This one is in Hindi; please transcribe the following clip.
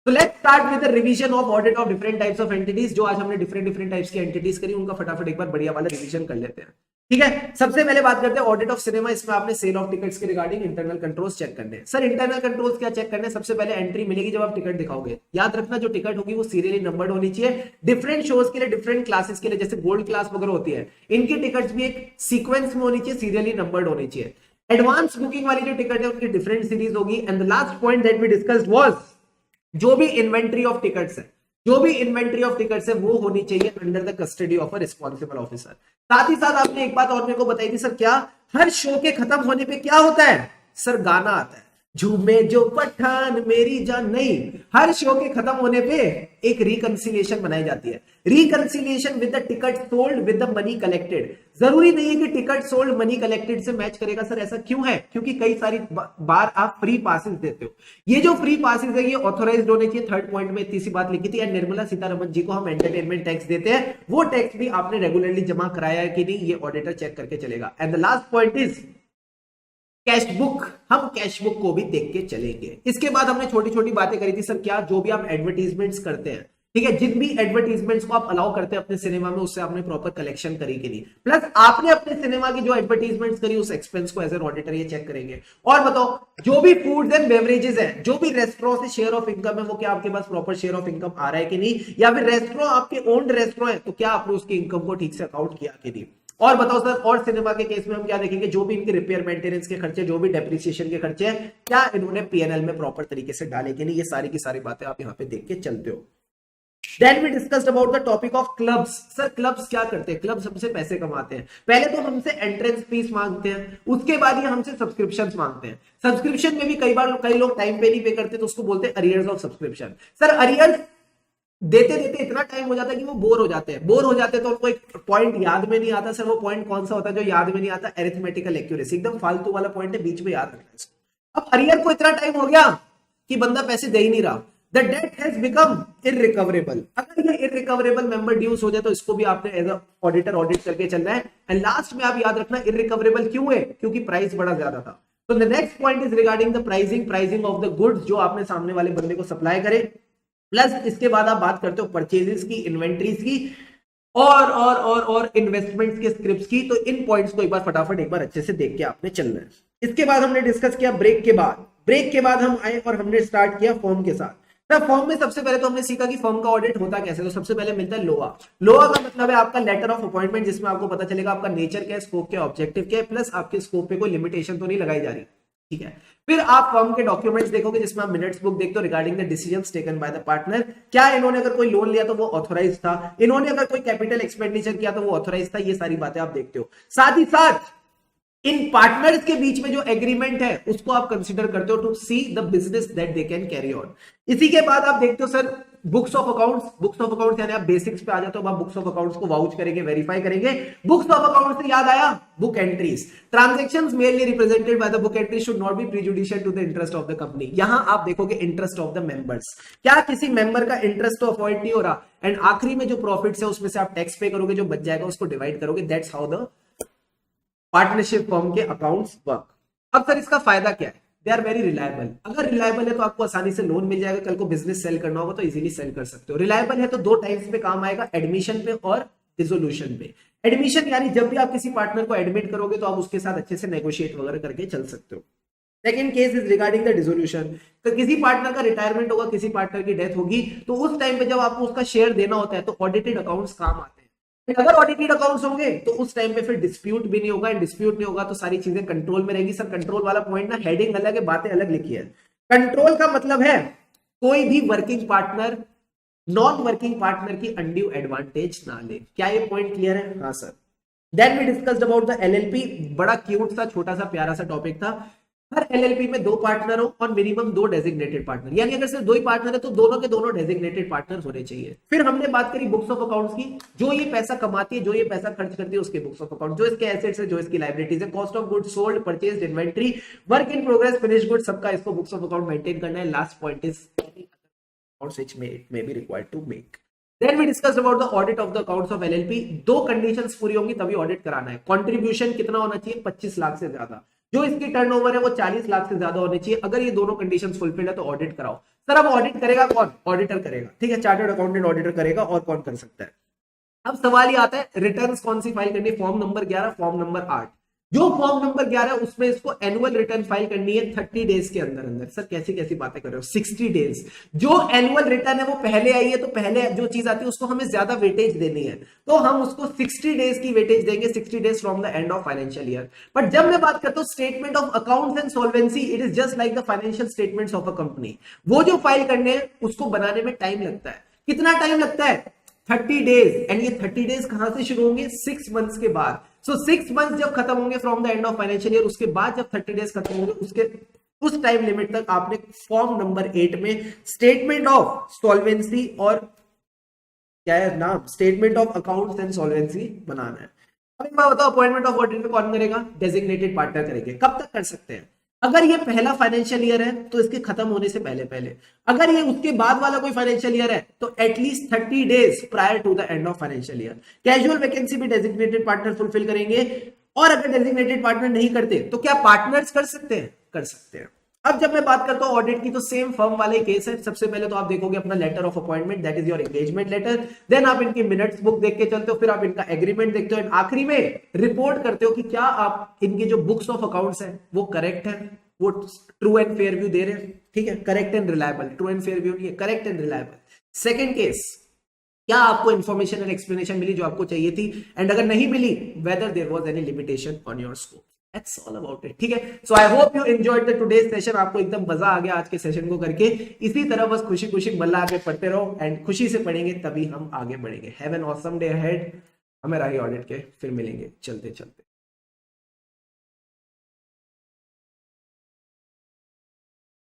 तो let's start with the revision of audit of different types of entities. जो आज हमने डिफरेंट टाइप्स की एंटिटीज करी, उनका फटाफट एक बार बढ़िया वाला रिवीजन कर लेते हैं। ठीक है, सबसे पहले बात करते हैं ऑडिट ऑफ सिनेमा। इसमें आपने सेल ऑफ टिकट्स के रिगार्डिंग इंटरनल कंट्रोल्स चेक करने हैं। सर इंटरनल कंट्रोल्स क्या चेक करने हैं? सबसे पहले एंट्री मिलेगी जब आप टिकट दिखाओगे, याद रखना जो टिकट होगी वो सीरियली नंबर्ड होनी चाहिए। डिफरेंट शोज के लिए, डिफरेंट क्लासेस के लिए, जैसे गोल्ड क्लास वगैरह होती है, इनकी टिकट्स भी एक सीक्वेंस में होनी चाहिए, सीरियली नंबर्ड होनी चाहिए। एडवांस बुकिंग वाली जो टिकट है उनकी डिफरेंट सीरीज होगी। And the last point that we discussed was जो भी इन्वेंट्री ऑफ टिकट्स है, जो भी इन्वेंट्री ऑफ टिकट्स है वो होनी चाहिए under the custody of a responsible officer. साथ ही साथ आपने एक बात और मेरे को बताई थी सर, क्या हर शो के खत्म होने पे क्या होता है? सर गाना आता है, झूमे जो पठान मेरी जान। नहीं, हर शो के खत्म होने पे एक रिकंसिलिएशन बनाई जाती है। Reconciliation with the ticket sold with the money collected. जरूरी नहीं है कि टिकट सोल्ड मनी कलेक्टेड से मैच करेगा सर, ऐसा क्यों है? क्योंकि कई सारी बार आप फ्री पासेस देते हो। ये जो फ्री पासेस है ये ऑथोराइज्ड होने चाहिए। थर्ड पॉइंट में इतनी सी बात लिखी थी, एंड निर्मला सीतारमन जी को हम एंटरटेनमेंट टैक्स देते हैं, वो टैक्स भी आपने रेगुलरली जमा कराया है कि नहीं, ये ऑडिटर चेक करके चलेगा। And the last point is cash book. हम कैश बुक को भी देख के चलेंगे। इसके बाद हमने छोटी छोटी बातें करी थी सर, क्या जो भी आप एडवर्टीजमेंट्स करते हैं, ठीक है, जिन भी एडवर्टीजमेंट्स को आप अलाउ करते हैं अपने सिनेमा में, उससे आपने प्रॉपर कलेक्शन करी कि नहीं, प्लस आपने अपने सिनेमा की जो एडवर्टीजमेंट्स करी उस एक्सपेंस को एज एन ऑडिटर ये चेक करेंगे। और बताओ जो भी फूड्स एंड बेवरेजेस है, जो भी रेस्टोरेंट से शेयर ऑफ इनकम है, वो क्या आपके पास प्रॉपर शेयर ऑफ इनकम आ रहा है कि नहीं, या फिर रेस्टोरेंट आपके ओन्ड रेस्टोरेंट है तो क्या आपने उसकी इनकम को ठीक से अकाउंट किया कि नहीं। और बताओ सर, और सिनेमा के केस में हम क्या देखेंगे, जो भी इनके रिपेयर मेंटेनेंस के खर्चे, जो भी डेप्रिसिएशन के खर्चे हैं, क्या इन्होंने पीएनएल में प्रॉपर तरीके से डाले कि नहीं, ये सारी की सारी बातें आप यहां पे देख के चलते हो। Then we discussed about the topic of clubs। Sir clubs क्या करते हैं? क्लब्स हमसे पैसे कमाते हैं। पहले तो हमसे एंट्रेंस फीस मांगते हैं, उसके बाद ये हमसे सब्सक्रिप्शन मांगते हैं। सब्सक्रिप्शन में भी कई लोग टाइम पे नहीं पे करते, तो उसको बोलते हैं arrears of subscription. Sir arrears देते देते इतना टाइम हो जाता है कि वो बोर हो जाते हैं। बोर हो जाते हैं तो उनको एक पॉइंट याद में नहीं आता। सर वो पॉइंट कौन सा होता है जो याद में नहीं आता? Arithmetical accuracy. एकदम फालतू वाला पॉइंट है, बीच में याद रखना है। अब अरियर को इतना टाइम हो गया कि बंदा पैसे दे ही नहीं रहा, the debt has become irrecoverable. अगर ये इररिकवरेबल मेंबर ड्यूज हो जाए तो इसको भी आपने एज अ ऑडिटर ऑडिट करके चलना है। एंड लास्ट में आप याद रखना इररिकवरेबल क्यों है? क्योंकि प्राइस बड़ा ज्यादा था। तो the next point is regarding the pricing of the goods जो आपने सामने वाले बंदे को सप्लाई करे। प्लस इसके बाद आप बात करते हो परचेजेस की, इन्वेंट्रीज की, और इन्वेस्टमेंट्स के स्क्रिप्ट्स की। तो इन पॉइंट्स को एक बार फटाफट एक बार अच्छे से देख के आपने चलना है। इसके बाद हमने डिस्कस किया ब्रेक के बाद हम आए और हमने स्टार्ट किया फॉर्म के साथ। फॉर्म में सबसे पहले तो हमने सीखा कि फॉर्म का ऑडिट होता कैसे। तो सबसे पहले मिलता है लोआ। लोआ का मतलब है आपका लेटर ऑफ अपॉइंटमेंट, जिसमें आपको पता चलेगा आपका नेचर क्या है, स्कोप क्या है, ऑब्जेक्टिव क्या है, प्लस आपके स्कोप पे कोई लिमिटेशन तो नहीं लगाई जा रही, ठीक है। फिर आप फर्म के डॉक्यूमेंट्स देखोगे, जिसमें आप मिनट्स बुक देखते हो regarding the decisions taken by the partner. क्या इन्होंने अगर कोई लोन लिया तो वो ऑथोराइज था, इन्होंने अगर कोई कैपिटल एक्सपेंडिचर किया तो वो ऑथोराइज था, ये सारी बातें आप देखते हो। साथ ही साथ इन पार्टनर्स के बीच में जो एग्रीमेंट है उसको आप कंसीडर करते हो to see the business that they can carry on. इसी के बाद आप देखते हो सर बुक्स ऑफ अकाउंट्स यानी आप बेसिक्स पे आ जाते हो, आप बुक्स ऑफ अकाउंट्स को वाउच करेंगे, वेरीफाई करेंगे। बुक्स ऑफ अकाउंट्स से याद आया book entries. Transactions mainly represented by the book entry should not be prejudicial to the interest of the company. यहां आप देखोगे इंटरेस्ट ऑफ द मेंबर्स, क्या किसी मेंबर का इंटरेस्ट तो अवॉइड नहीं हो रहा। एंड आखिरी में जो प्रॉफिट्स है उसमें से आप टैक्स पे करोगे, जो बच जाएगा उसको डिवाइड करोगे। That's how the partnership firm के अकाउंट्स वर्क। अब सर इसका फायदा क्या है? They are very reliable. अगर रिलायबल है तो आपको आसानी से लोन मिल जाएगा, कल को बिजनेस सेल करना होगा तो इजीली सेल कर सकते हो। रिलायबल है तो दो टाइप्स पे काम आएगा, एडमिशन पे और डिसोल्यूशन पे। एडमिशन यानी जब भी आप किसी पार्टनर को एडमिट करोगे तो आप उसके साथ अच्छे से नेगोशिएट वगैरह करके चल सकते हो। Second case is regarding the dissolution. तो किसी पार्टनर का रिटायरमेंट होगा, किसी पार्टनर की डेथ होगी, तो उस टाइम पे जब आपको उसका शेयर देना होता है तो ऑडिटेड अकाउंट्स काम आते हैं। अगर ऑडिटेड अकाउंट्स होंगे तो उस टाइम पे फिर डिस्प्यूट भी नहीं होगा, एंड डिस्प्यूट नहीं होगा तो सारी चीजें कंट्रोल में रहेगी। सर कंट्रोल वाला पॉइंट ना हेडिंग अलग है, बातें अलग लिखी है। कंट्रोल का मतलब है कोई भी working partner non working partner की अनड्यू एडवांटेज ना ले। क्या ये पॉइंट क्लियर है? हाँ sir. Then we discussed about the LLP. बड़ा क्यूट सा छोटा सा प्यारा सा टॉपिक था। हर एलएलपी में दो पार्टनर हो और मिनिमम दो डेजिग्नेटेड पार्टनर, यानी अगर सिर्फ दो ही पार्टनर है तो दोनों के दोनों डेजिग्नेटेड पार्टनर होने चाहिए। फिर हमने बात करी बुक्स ऑफ अकाउंट्स की, जो ये पैसा कमाती है, जो ये पैसा खर्च करती है, उसके बुक्स ऑफ अकाउंट, जो इसके एसेट्स है, जो इसकी लाइबिलिटीज है, cost of goods sold, purchased, inventory, work in progress, finished goods, सबका इसको बुक्स ऑफ अकाउंट मेंटेन करना है। Last point is accounts which may be required to make. Then we discussed about the audit of the accounts of LLP। दो कंडीशंस पूरी होंगी तभी ऑडिट कराना है। कंट्रीब्यूशन कितना होना चाहिए? 25 लाख से ज्यादा। जो इसकी टर्नओवर है वो 40 लाख से ज्यादा होनी चाहिए। अगर ये दोनों कंडीशंस फुलफिल्ड है तो ऑडिट कराओ। सर अब ऑडिट करेगा कौन? ऑडिटर करेगा, ठीक है, चार्टर्ड अकाउंटेंट ऑडिटर करेगा, और कौन कर सकता है? अब सवाल ये आता है रिटर्न्स कौन सी फाइल करनी है? Form number 11, form number 8। जो फॉर्म नंबर 11 उसमें इसको एनुअल रिटर्न फाइल करनी है 30 डेज के अंदर अंदर। सर कैसी कैसी बातें कर रहे हो, 60 डेज। जो एनुअल रिटर्न है वो पहले आई है, तो पहले जो चीज आती है उसको हमें ज्यादा वेटेज देनी है, तो हम उसको 60 डेज की वेटेज देंगे, 60 days from the end of financial year. But जब मैं बात करता हूं statement of accounts and solvency, it is just like the financial statements of a company. वो जो फाइल करने हैं उसको बनाने में टाइम लगता है। कितना टाइम लगता है? 30 डेज। एंड ये 30 डेज कहां से शुरू होंगे? 6 मंथ्स के बाद। सो 6 मंथ्स जब खत्म होंगे from the end of financial year, उसके बाद जब 30 डेज खत्म होंगे उसके उस टाइम लिमिट तक आपने फॉर्म नंबर 8 में स्टेटमेंट ऑफ सॉल्वेंसी और क्या है नाम, statement of accounts and solvency बनाना है। अब एक बात बताओ, अपॉइंटमेंट ऑफ ऑडिटर कौन करेगा? डेजिग्नेटेड पार्टनर करेंगे। कब तक कर सकते हैं? अगर ये पहला फाइनेंशियल ईयर है तो इसके खत्म होने से पहले पहले, अगर ये उसके बाद वाला कोई फाइनेंशियल ईयर है तो at least 30 days prior to the end of financial year. Casual vacancy भी डेजिग्नेटेड पार्टनर फुलफिल करेंगे, और अगर डेजिग्नेटेड पार्टनर नहीं करते तो क्या पार्टनर्स कर सकते हैं? कर सकते हैं। अब जब मैं बात करता हूं ऑडिट की, तो सेम फर्म वाले केस है। सबसे पहले तो आप देखोगे अपना letter of appointment, that is your engagement letter. Then आप इनकी मिनट्स बुक देख के चलते हो, फिर आप इनका एग्रीमेंट देखते हो, एंड आखिरी में रिपोर्ट करते हो कि क्या आप इनकी जो बुक्स ऑफ अकाउंट्स है वो करेक्ट है, वो ट्रू एंड फेयर व्यू दे रहे हैं, ठीक है, correct and reliable. True and fair view नहीं है, correct and reliable. Second case, क्या आपको इन्फॉर्मेशन एंड एक्सप्लेनेशन मिली जो आपको चाहिए थी, एंड अगर नहीं मिली, whether there was any limitation on your scope. That's all about it, ठीक है। So I hope you enjoyed the today's session. आपको एकदम मजा आ गया आज के सेशन को करके। इसी तरह बस खुशी खुशी मल्ला आगे पढ़ते रहो, एंड खुशी से पढ़ेंगे तभी हम आगे बढ़ेंगे। Have an awesome day ahead. हमें रही ऑडिट के, फिर मिलेंगे चलते चलते।